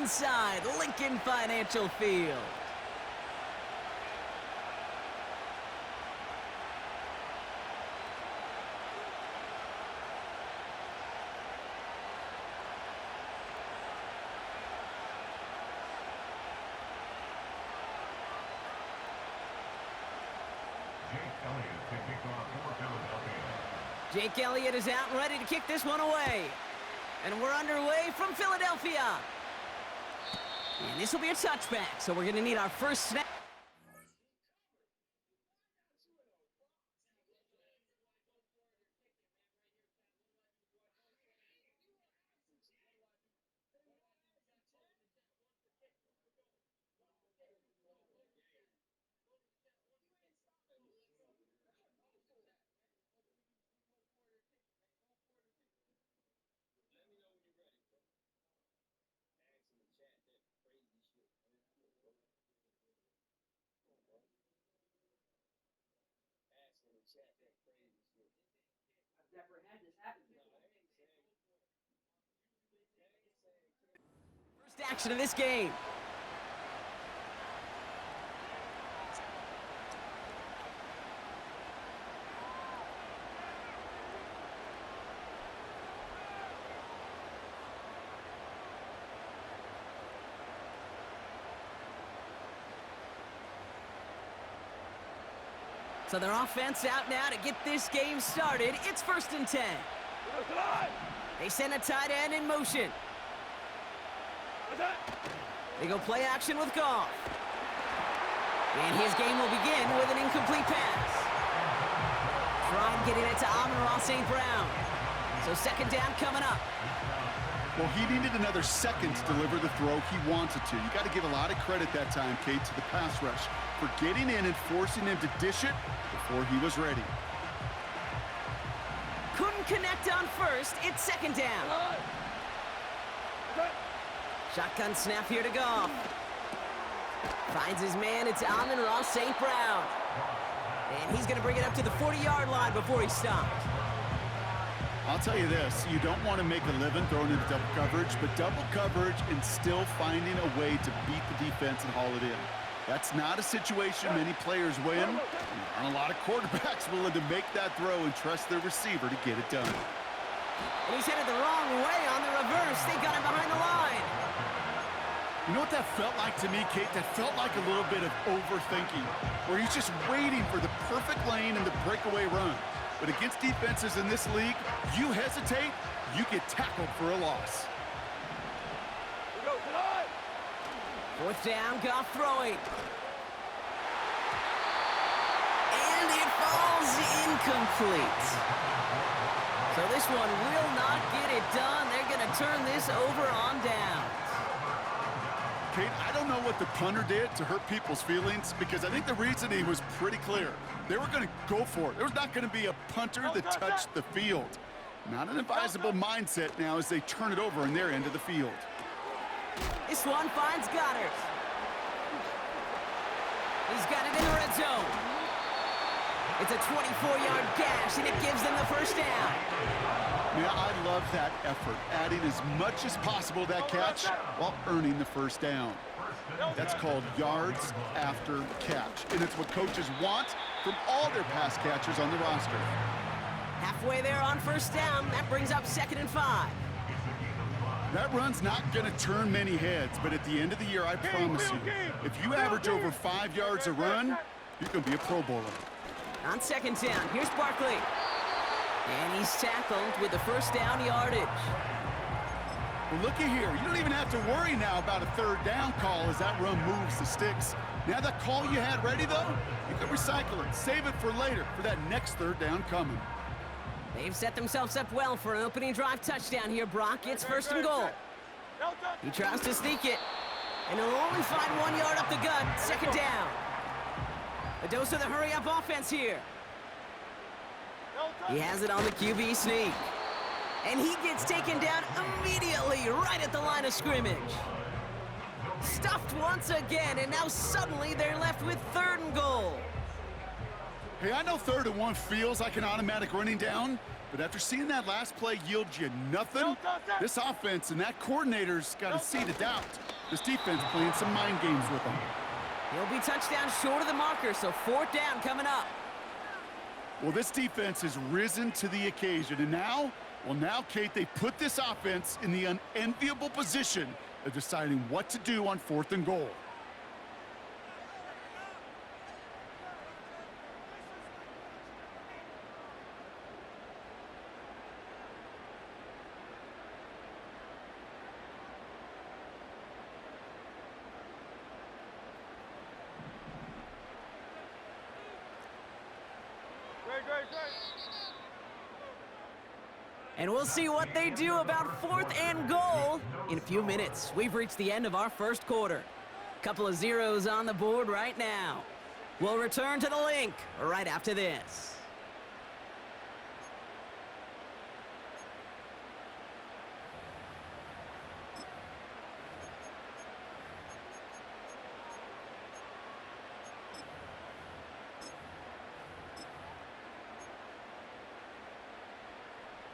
inside Lincoln Financial Field. Jake Elliott is out and ready to kick this one away. And we're underway from Philadelphia. And this will be a touchback, so we're going to need our first snap. I've never had this happen before. First action of this game. So their offense out now to get this game started. It's 1st and 10. They send a tight end in motion. They go play action with Goff. And his game will begin with an incomplete pass. Trying getting it to Amon-Ra St. Brown. So 2nd down coming up. Well, he needed another second to deliver the throw he wanted to. You got to give a lot of credit that time, Kate, to the pass rush for getting in and forcing him to dish it before he was ready. Couldn't connect on first. It's 2nd down. Shotgun snap here to Goff. Finds his man. It's Amon-Ra St. Brown. And he's going to bring it up to the 40-yard line before he stops. I'll tell you this, you don't want to make a living throwing into double coverage, but double coverage and still finding a way to beat the defense and haul it in. That's not a situation many players win. And a lot of quarterbacks willing to make that throw and trust their receiver to get it done. And he's headed the wrong way on the reverse. They got him behind the line. You know what that felt like to me, Kate? That felt like a little bit of overthinking, where he's just waiting for the perfect lane and the breakaway run. But against defenses in this league, you hesitate, you get tackled for a loss. 4th down, Goff throwing. And it falls incomplete. So this one will not get it done. They're going to turn this over on down. Kate, I don't know what the punter did to hurt people's feelings, because I think the reasoning was pretty clear. They were going to go for it. There was not going to be a punter that touched the field. Not an advisable mindset now as they turn it over in their end of the field. This one finds Goddard. He's got it in the red zone. It's a 24-yard gash, and it gives them the 1st down. Yeah, I love that effort, adding as much as possible to that catch while earning the 1st down. That's called yards after catch, and it's what coaches want from all their pass catchers on the roster. Halfway there on 1st down. That brings up 2nd and 5. That run's not going to turn many heads, but at the end of the year, I promise you, if you average over 5 yards a run, you're going to be a Pro Bowler. On 2nd down, here's Barkley. And he's tackled with the 1st down yardage. Well, looky here. You don't even have to worry now about a 3rd down call as that run moves the sticks. Now that call you had ready, though, you can recycle it. Save it for later for that next 3rd down coming. They've set themselves up well for an opening drive touchdown here, Brock. It's 1st and goal. He tries to sneak it, and he'll only find 1 yard up the gut. 2nd down. A dose of the hurry-up offense here. He has it on the QB sneak. And he gets taken down immediately right at the line of scrimmage. Stuffed once again, and now suddenly they're left with 3rd and goal. Hey, I know 3rd and 1 feels like an automatic running down, but after seeing that last play yield you nothing, this offense and that coordinator's got a seed of doubt. This defense playing some mind games with them. He'll be touchdown short of the marker, so 4th down coming up. Well, this defense has risen to the occasion, and now, Kate, they put this offense in the unenviable position of deciding what to do on 4th and goal. And we'll see what they do about 4th and goal in a few minutes. We've reached the end of our first quarter. Couple of zeros on the board right now. We'll return to the link right after this.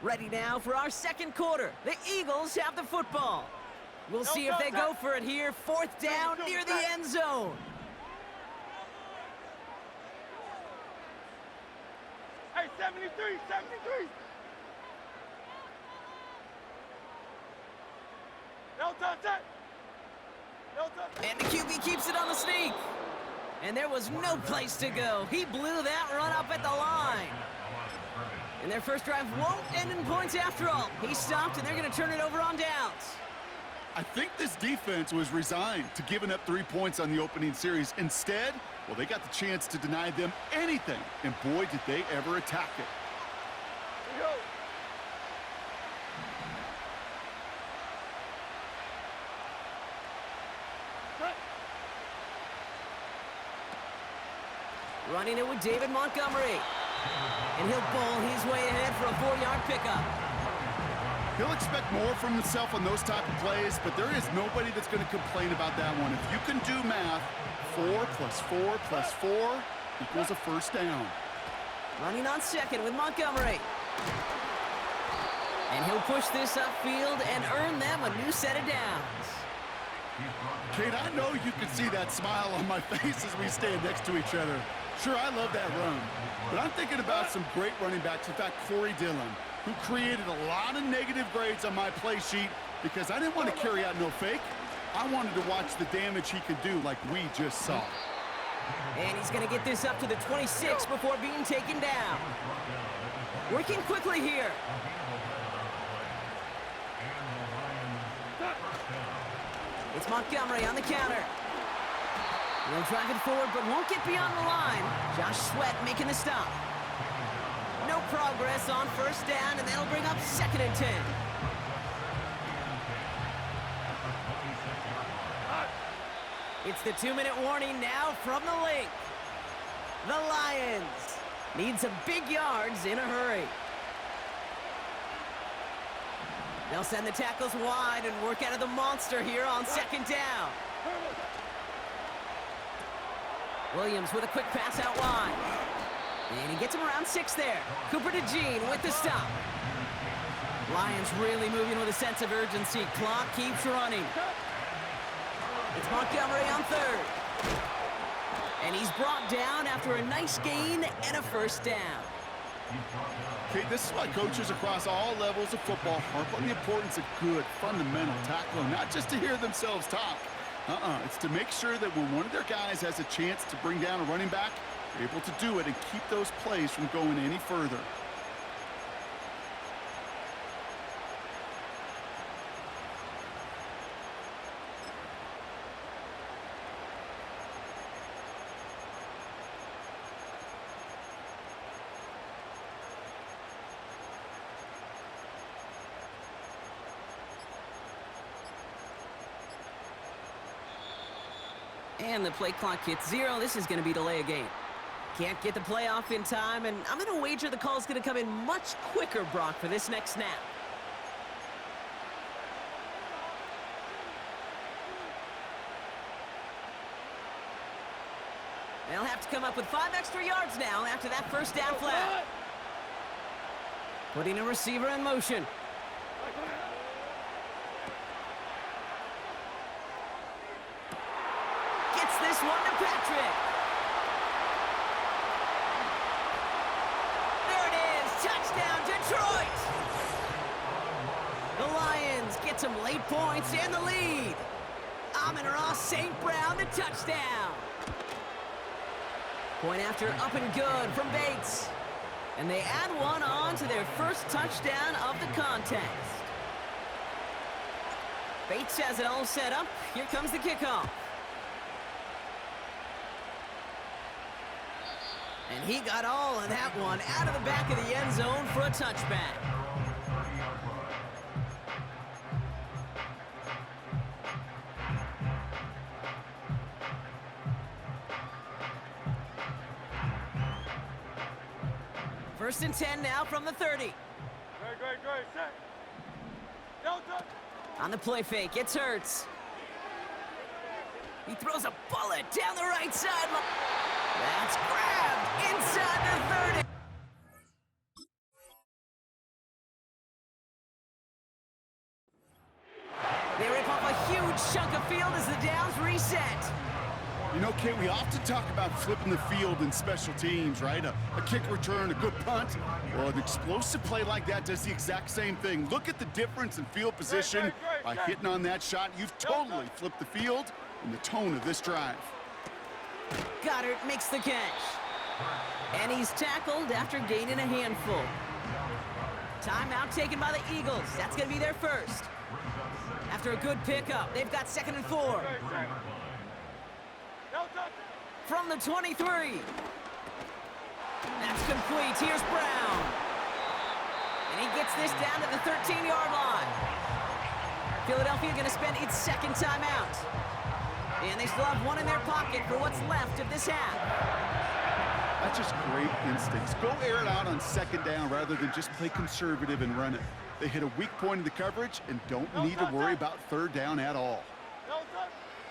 Ready now for our second quarter. The Eagles have the football. We'll see if they go for it here. 4th down near the end zone. Hey, 73. No touch. And the QB keeps it on the sneak. And there was no place to go. He blew that run up at the line. And their first drive won't end in points after all. He stopped, and they're going to turn it over on downs. I think this defense was resigned to giving up 3 points on the opening series. Instead, well, they got the chance to deny them anything, and boy, did they ever attack it. Here we go. Running it with David Montgomery. And he'll bowl his way ahead for a 4-yard pickup. He'll expect more from himself on those type of plays, but there is nobody that's going to complain about that one. If you can do math, 4 plus 4 plus 4 equals a first down. Running on second with Montgomery. And he'll push this upfield and earn them a new set of downs. Kate, I know you can see that smile on my face as we stand next to each other. Sure, I love that run, but I'm thinking about some great running backs. In fact, Corey Dillon, who created a lot of negative grades on my play sheet because I didn't want to carry out no fake. I wanted to watch the damage he could do like we just saw. And he's going to get this up to the 26 before being taken down. Working quickly here. It's Montgomery on the counter. He'll drive it forward, but won't get beyond the line. Josh Sweat making the stop. No progress on first down, and that'll bring up 2nd and 10. It's the 2-minute warning now from the link. The Lions need some big yards in a hurry. They'll send the tackles wide and work out of the monster here on 2nd down. Williams with a quick pass out wide. And he gets him around 6 there. Cooper DeJean with the stop. Lions really moving with a sense of urgency. Clock keeps running. It's Montgomery on 3rd. And he's brought down after a nice gain and a first down. Okay, this is why coaches across all levels of football harp on the importance of good, fundamental tackling, not just to hear themselves talk. It's to make sure that when one of their guys has a chance to bring down a running back, they're able to do it and keep those plays from going any further. And the play clock hits 0. This is going to be delay a game. Can't get the play off in time, and I'm going to wager the call is going to come in much quicker, Brock, for this next snap. They'll have to come up with 5 extra yards now after that first down flat. Putting a receiver in motion. Gets this one to Patrick. There it is. Touchdown, Detroit. The Lions get some late points and the lead. Amon-Ra St. Brown, the touchdown. Point after up and good from Bates. And they add one on to their first touchdown of the contest. Bates has it all set up. Here comes the kickoff. And he got all of that one out of the back of the end zone for a touchback. First and 10 now from the 30. Great, set. Delta. On the play fake, it's Hurts. He throws a bullet down the right side. That's grabbed inside the 30. They rip off a huge chunk of field as the downs reset. You know, Kate, we often talk about flipping the field in special teams, right? A kick return, a good punt. Well, an explosive play like that does the exact same thing. Look at the difference in field position. By hitting on that shot, you've totally flipped the field and the tone of this drive. Goddard makes the catch. And he's tackled after gaining a handful. Timeout taken by the Eagles. That's going to be their first. After a good pickup, they've got 2nd and 4. From the 23. That's complete. Here's Brown. And he gets this down to the 13-yard line. Philadelphia going to spend its second timeout. And they still have one in their pocket for what's left of this half. That's just great instincts. Go air it out on 2nd down rather than just play conservative and run it. They hit a weak point in the coverage and don't need to worry about 3rd down at all.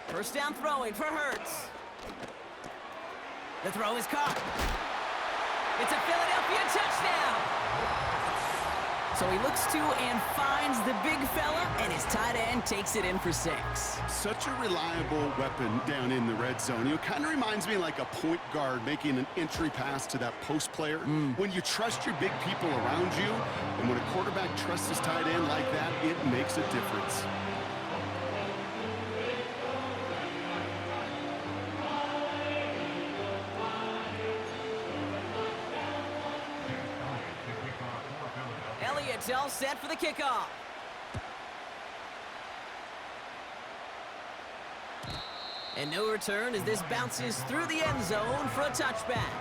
First down throwing for Hurts. The throw is caught. It's a Philadelphia touchdown. So he looks to and finds the big fella, and his tight end takes it in for 6. Such a reliable weapon down in the red zone. You know, kind of reminds me like a point guard making an entry pass to that post player. When you trust your big people around you, and when a quarterback trusts his tight end like that, it makes a difference. Elliott's all set for the kickoff. And no return as this bounces through the end zone for a touchback.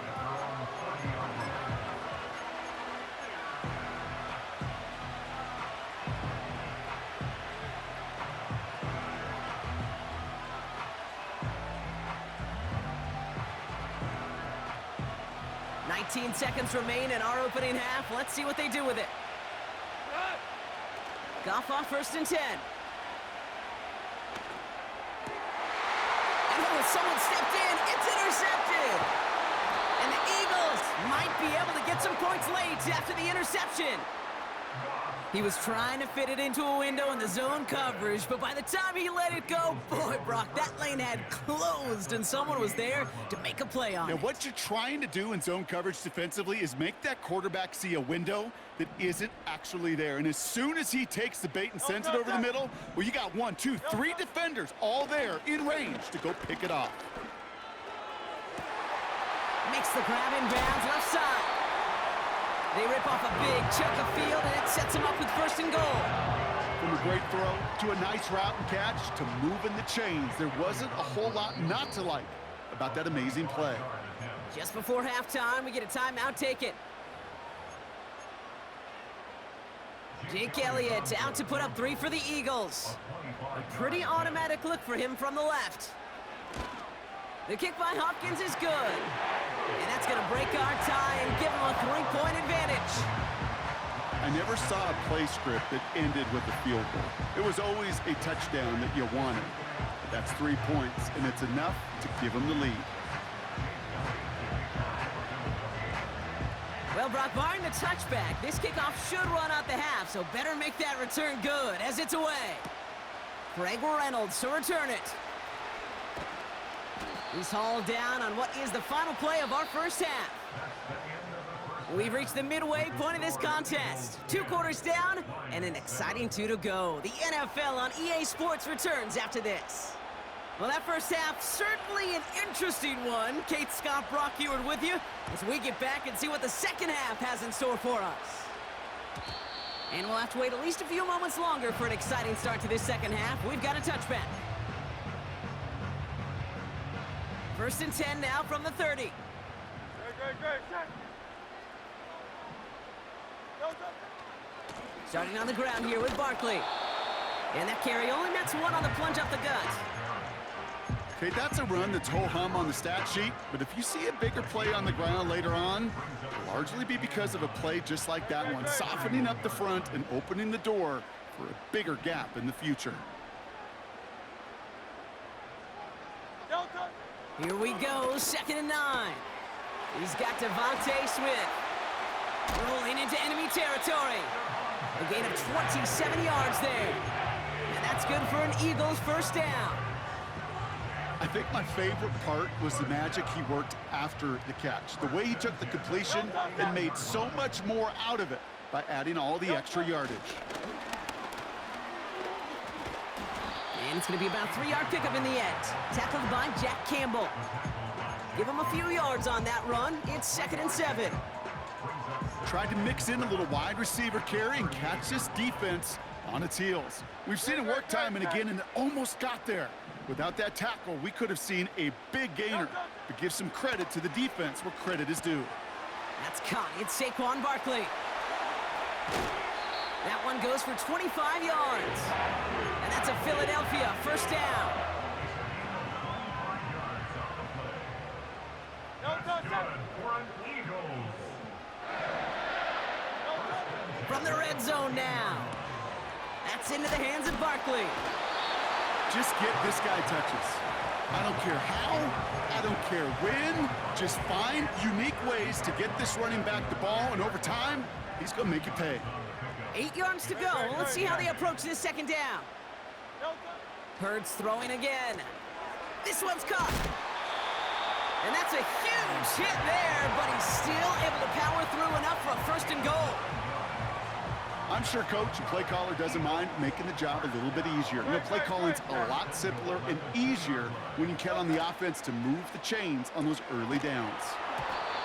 Seconds remain in our opening half. Let's see what they do with it. Goff off 1st and 10. And someone stepped in. It's intercepted. And the Eagles might be able to get some points late after the interception. He was trying to fit it into a window in the zone coverage, but by the time he let it go, boy, Brock, that lane had closed, and someone was there to make a play on it. Now, what you're trying to do in zone coverage defensively is make that quarterback see a window that isn't actually there. And as soon as he takes the bait and sends it over the middle, well, you got 1, 2, 3 defenders all there in range to go pick it off. Makes the grab in bounds left side. They rip off a big chunk of field, and it sets them up with 1st and goal. From a great throw to a nice route and catch to moving the chains, there wasn't a whole lot not to like about that amazing play. Just before halftime, we get a timeout taken. Jake Elliott out to put up 3 for the Eagles. A pretty automatic look for him from the left. The kick by Hopkins is good. And that's going to break our tie and give him a 3-point advantage. I never saw a play script that ended with a field goal. It was always a touchdown that you wanted. That's 3 points, and it's enough to give them the lead. Well, Brock, barring the touchback, this kickoff should run out the half, so better make that return good as it's away. Greg Reynolds to return it. He's hauled down on what is the final play of our first half. We've reached the midway point of this contest. 2 quarters down and an exciting 2 to go. The NFL on EA Sports returns after this. Well, that first half, certainly an interesting one. Kate, Scott, Brock Eward with you as we get back and see what the second half has in store for us. And we'll have to wait at least a few moments longer for an exciting start to this second half. We've got a touchback. 1st and 10 now from the 30. Great, set. Starting on the ground here with Barkley. And that carry only nets 1 on the plunge up the gut. Okay, that's a run that's ho-hum on the stat sheet, but if you see a bigger play on the ground later on, it'll largely be because of a play just like that one, softening up the front and opening the door for a bigger gap in the future. Here we go, 2nd and 9. He's got Devontae Smith. Rolling into enemy territory. A gain of 27 yards there. And that's good for an Eagles first down. I think my favorite part was the magic he worked after the catch. The way he took the completion and made so much more out of it by adding all the extra yardage. And it's going to be about a 3-yard pickup in the end. Tackled by Jack Campbell. Give him a few yards on that run. It's 2nd and 7. Tried to mix in a little wide receiver carry and catch this defense on its heels. We've seen it work time and again, and it almost got there. Without that tackle, we could have seen a big gainer. But give some credit to the defense where credit is due. That's caught. It's Saquon Barkley. That one goes for 25 yards. And that's a Philadelphia first down. From the red zone now. That's into the hands of Barkley. Just get this guy touches. I don't care how, I don't care when. Just find unique ways to get this running back the ball, and over time, he's going to make you pay. 8 yards to go. Let's see how they approach this second down. Hurts throwing again. This one's caught. And that's a huge hit there, but he's still able to power through enough for a 1st and goal. I'm sure coach and play caller doesn't mind making the job a little bit easier. You know, play calling's a lot simpler and easier when you count on the offense to move the chains on those early downs.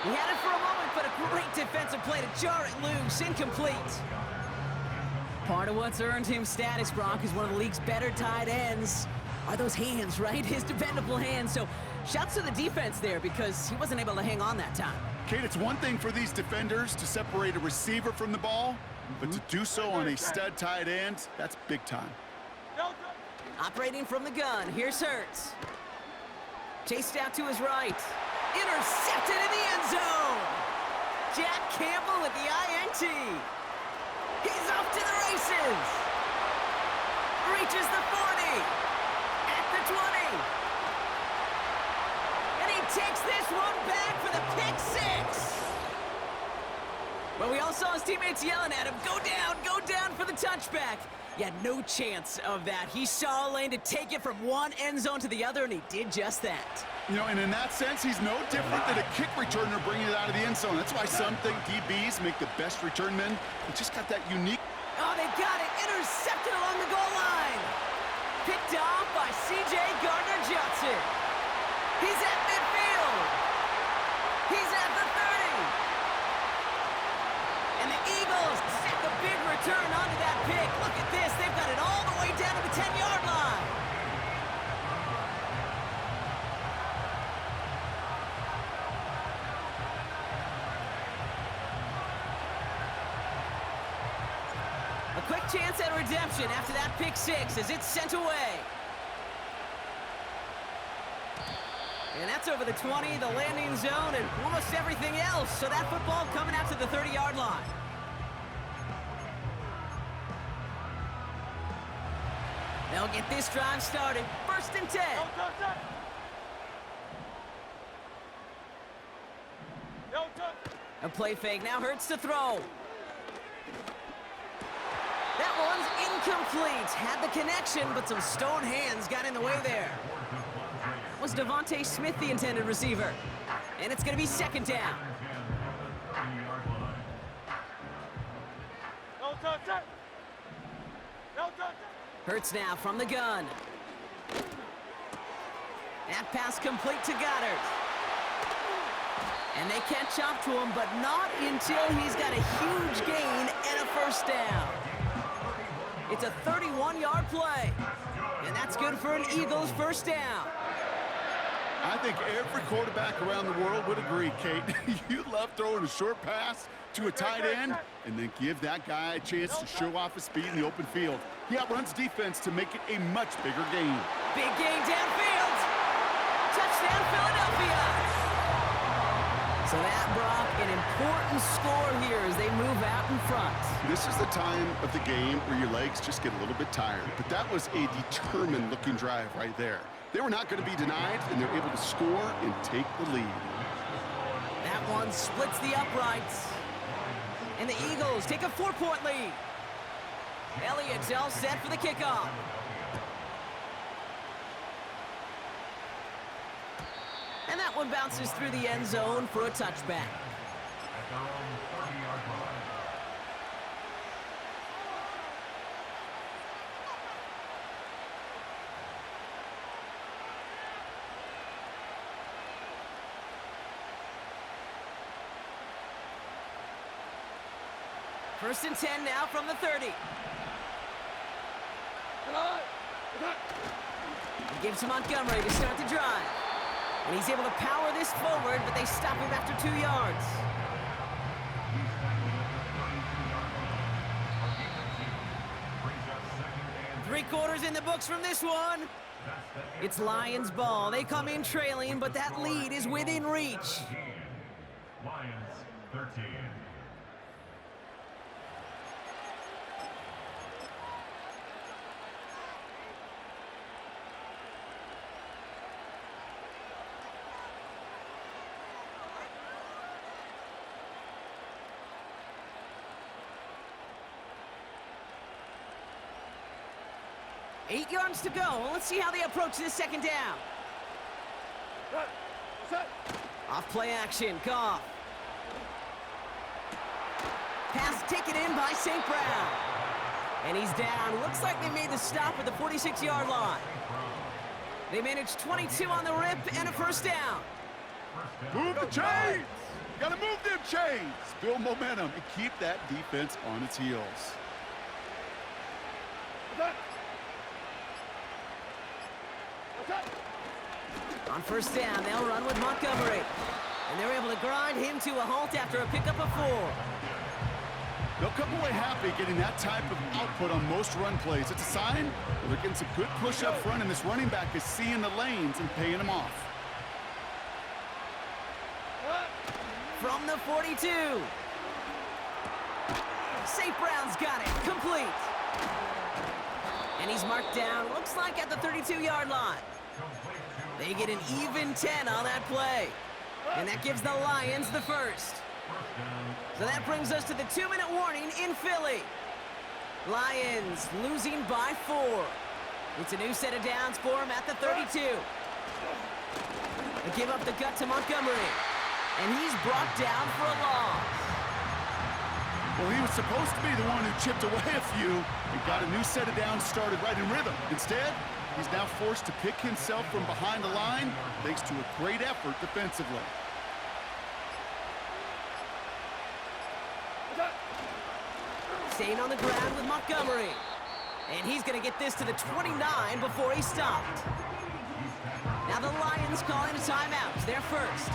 He had it for a moment, but a great defensive play to jar it loose, incomplete. Part of what's earned him status, Brock, is one of the league's better tight ends. Are those hands, right? His dependable hands. So shouts to the defense there because he wasn't able to hang on that time. Kate, it's one thing for these defenders to separate a receiver from the ball, but to do so on a stud tight end, that's big time. Operating from the gun, here's Hurts. Chased out to his right. Intercepted in the end zone. Jack Campbell with the INT. He's off to the races. Reaches the 40. At the 20. And he takes this one back for the pick 6. But we all saw his teammates yelling at him, go down for the touchback. He had no chance of that. He saw a lane to take it from one end zone to the other, and he did just that. You know, and in that sense, he's no different than a kick returner bringing it out of the end zone. That's why some think DBs make the best return men. He just got that unique. Oh, they got it. Intercepted along the goal line. Picked off by C.J. Gardner-Johnson. He's at midfield. He's at the 30. And the Eagles set the big return onto that pick. Look at this. They've got it all the way down to the 10-yard line. A quick chance at redemption after that pick 6 as it's sent away. And that's over the 20, the landing zone, and almost everything else. So that football coming out to the 30-yard line. They'll get this drive started. 1st and 10. A play fake, now Hurts to throw. That one's incomplete. Had the connection, but some stone hands got in the way there. Was Devontae Smith the intended receiver? And it's going to be second down. No touch it. No touch it. Hurts now from the gun. That pass complete to Goddard. And they catch up to him, but not until he's got a huge gain and a first down. It's a 31-yard play. And that's good for an Eagles first down. I think every quarterback around the world would agree, Kate. You love throwing a short pass to a tight end and then give that guy a chance to show off his speed in the open field. He outruns defense to make it a much bigger gain. Big gain downfield. Touchdown, Philadelphia. So that, Brock, an important score here as they move out in front. This is the time of the game where your legs just get a little bit tired. But that was a determined-looking drive right there. They were not going to be denied, and they're able to score and take the lead. That one splits the uprights. And the Eagles take a 4-point lead. Elliott's all set for the kickoff. And that one bounces through the end zone for a touchback. First and 10 now from the 30. He gives to Montgomery to start the drive. And he's able to power this forward, but they stop him after 2 yards. Three quarters in the books from this one. It's Lions ball. They come in trailing, but that lead is within reach. Lions 13. Eight yards to go. Let's see how they approach this second down. Off play action. Goff. Pass taken in by St. Brown. And he's down. Looks like they made the stop at the 46-yard line. They managed 22 on the rip and a first down. Move the chains! Gotta move them chains! Build momentum and keep that defense on its heels. On first down, they'll run with Montgomery. And they're able to grind him to a halt after a pickup of 4. They'll come away happy getting that type of output on most run plays. It's a sign that they're getting some good push up front, and this running back is seeing the lanes and paying them off. From the 42. St. Brown's got it. Complete. And he's marked down, looks like at the 32-yard line. They get an even 10 on that play. And that gives the Lions the first. So that brings us to the 2-minute warning in Philly. Lions losing by 4. It's a new set of downs for him at the 32. They give up the gut to Montgomery. And he's brought down for a loss. Well, he was supposed to be the one who chipped away a few and got a new set of downs started right in rhythm. Instead, he's now forced to pick himself from behind the line thanks to a great effort defensively. Staying on the ground with Montgomery. And he's going to get this to the 29 before he stopped. Now the Lions calling a timeout. It's their first.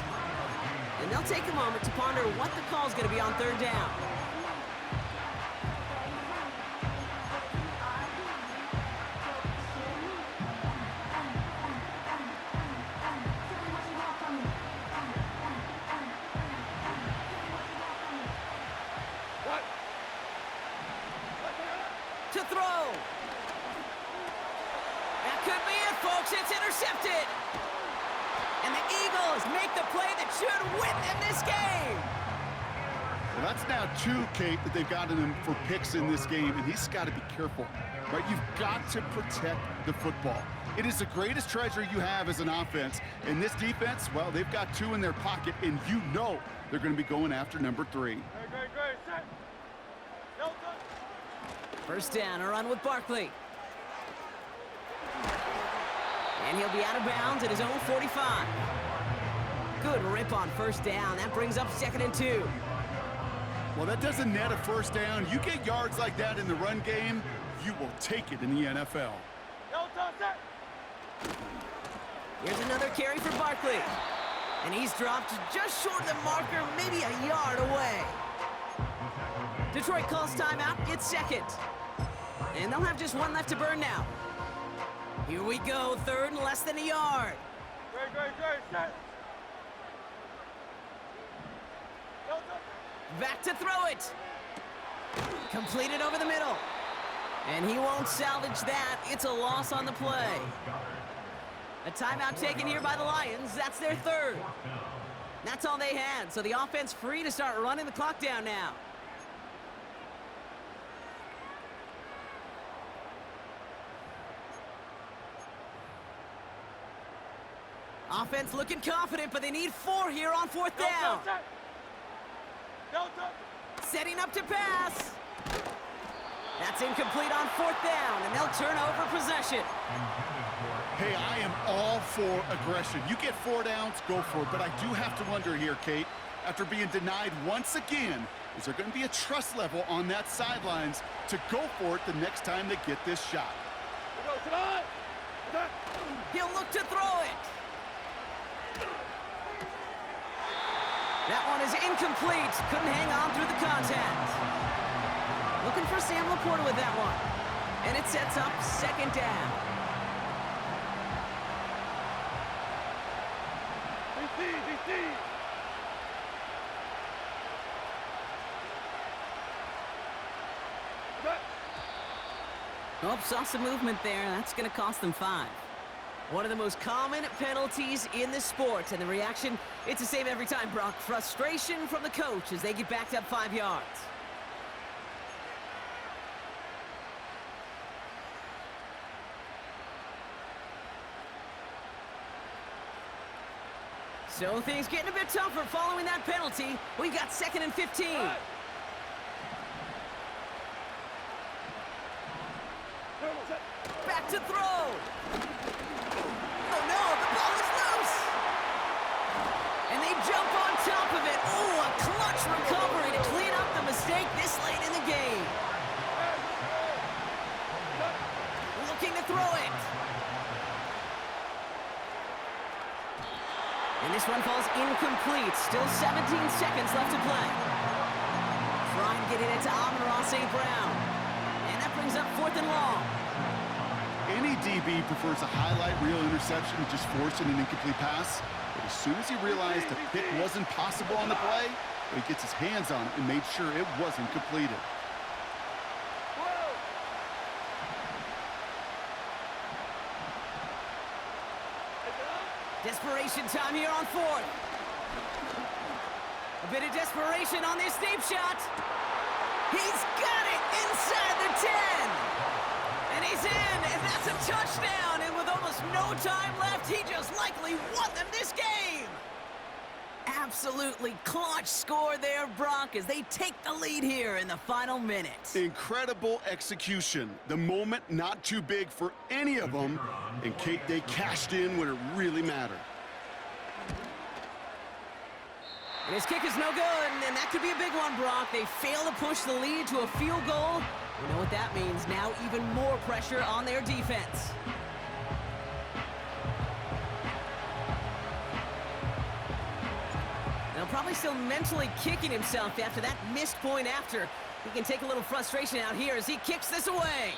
And they'll take a moment to ponder what the call's going to be on third down. To throw. That could be it, folks. It's intercepted. And the Eagles make the play that should win them this game. Well, that's now 2, Kate, that they've gotten him for picks in this game, and he's got to be careful, right? You've got to protect the football. It is the greatest treasure you have as an offense. And this defense, well, they've got 2 in their pocket, and you know they're going to be going after number 3. Great, set. No touch. First down, a run with Barkley. And he'll be out of bounds at his own 45. Good rip on first down. That brings up 2nd and 2. Well, that doesn't net a first down. You get yards like that in the run game, you will take it in the NFL. No touch, set. Here's another carry for Barkley. And he's dropped just short of the marker, maybe a yard away. Detroit calls timeout. It's 2nd. And they'll have just 1 left to burn now. Here we go, 3rd and less than a yard. Great, set. No touch. Back to throw it. Completed over the middle. And he won't salvage that. It's a loss on the play. A timeout taken here by the Lions. That's their 3rd. That's all they had, so the offense free to start running the clock down now. Offense looking confident, but they need 4 here on 4th down. No touch. Setting up to pass. That's incomplete on 4th down, and they'll turn over possession. Hey, I am all for aggression. You get 4 downs, go for it. But I do have to wonder here, Kate, after being denied once again, is there going to be a trust level on that sidelines to go for it the next time they get this shot? He'll look to throw it. That one is incomplete. Couldn't hang on through the contact. Looking for Sam Laporta with that one. And it sets up 2nd down. DC. Oh, saw some movement there. That's going to cost them 5. One of the most common penalties in the sport, and the reaction, it's the same every time, Brock. Frustration from the coach as they get backed up 5 yards. So things getting a bit tougher following that penalty. We've got 2nd and 15. Back to throw. Oh no, the ball is loose. And they jump on top of it. Oh, a clutch recovery to clean up the mistake this late in the game. Looking to throw it. And this one falls incomplete. Still 17 seconds left to play. Trying to get it into Amon-Ra St. Brown. And that brings up 4th and long. Any DB prefers a highlight reel interception to just forcing an incomplete pass. But as soon as he realized the pick wasn't possible on the play, he gets his hands on it and made sure it wasn't completed. Desperation time here on 4th. A bit of desperation on this deep shot. He's got it inside the 10. And he's in, and that's a touchdown. And with almost no time left, he just likely won them this game. Absolutely clutch score there, Brock, as they take the lead here in the final minute. Incredible execution. The moment not too big for any of them. And Kate, they cashed in when it really mattered. And his kick is no good, and that could be a big one, Brock. They fail to push the lead to a field goal. You know what that means. Now even more pressure on their defense. Now probably still mentally kicking himself after that missed point after. He can take a little frustration out here as he kicks this away.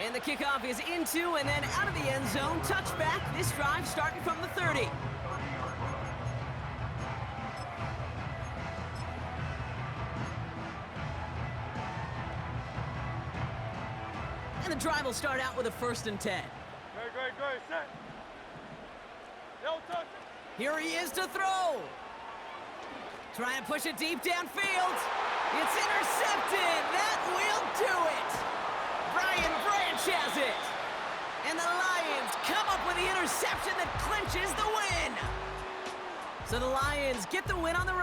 And the kickoff is into and then out of the end zone. Touchback. This drive starting from the 30. And the drive will start out with a 1st and 10. Great, set. No touch. Here he is to throw. Trying to push it deep downfield. It's intercepted. That will do it. Brian Branch has it. And the Lions come up with the interception that clinches the win. So the Lions get the win on the road.